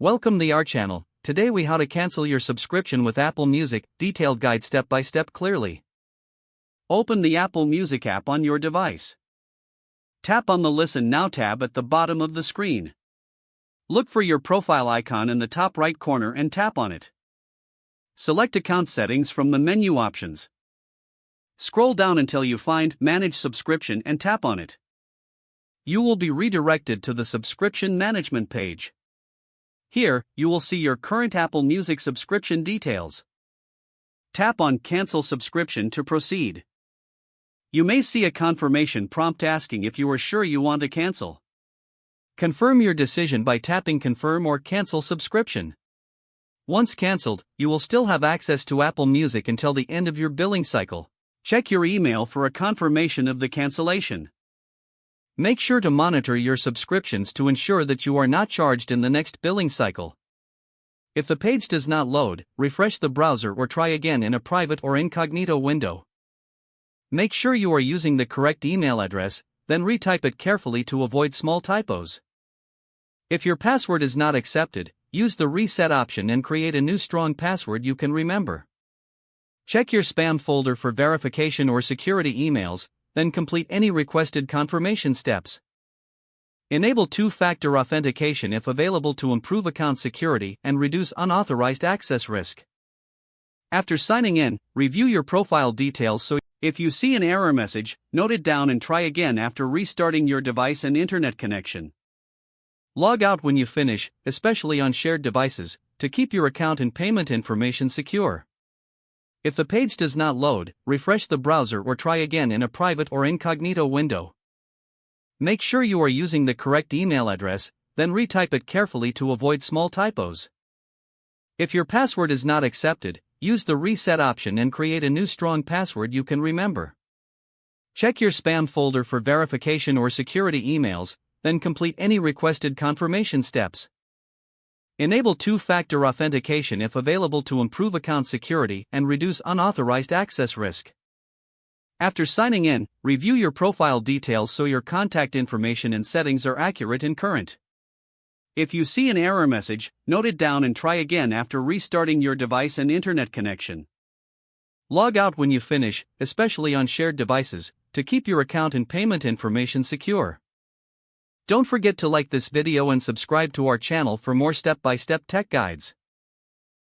Welcome the our channel. Today we how to cancel your subscription with Apple Music, detailed guide step by step clearly. Open the Apple Music app on your device. Tap on the Listen Now tab at the bottom of the screen. Look for your profile icon in the top right corner and tap on it. Select Account Settings from the menu options. Scroll down until you find Manage Subscription and tap on it. You will be redirected to the subscription management page. Here, you will see your current Apple Music subscription details. Tap on Cancel Subscription to proceed. You may see a confirmation prompt asking if you are sure you want to cancel. Confirm your decision by tapping Confirm or Cancel Subscription. Once canceled, you will still have access to Apple Music until the end of your billing cycle. Check your email for a confirmation of the cancellation. Make sure to monitor your subscriptions to ensure that you are not charged in the next billing cycle. If the page does not load, refresh the browser or try again in a private or incognito window. Make sure you are using the correct email address, then retype it carefully to avoid small typos. If your password is not accepted, use the reset option and create a new strong password you can remember. Check your spam folder for verification or security emails, then complete any requested confirmation steps. Enable two-factor authentication if available to improve account security and reduce unauthorized access risk. After signing in, review your profile details so if you see an error message, note it down and try again after restarting your device and internet connection. Log out when you finish, especially on shared devices, to keep your account and payment information secure. If the page does not load, refresh the browser or try again in a private or incognito window. Make sure you are using the correct email address, then retype it carefully to avoid small typos. If your password is not accepted, use the reset option and create a new strong password you can remember. Check your spam folder for verification or security emails, then complete any requested confirmation steps. Enable two-factor authentication if available to improve account security and reduce unauthorized access risk. After signing in, review your profile details so your contact information and settings are accurate and current. If you see an error message, note it down and try again after restarting your device and internet connection. Log out when you finish, especially on shared devices, to keep your account and payment information secure. Don't forget to like this video and subscribe to our channel for more step-by-step tech guides.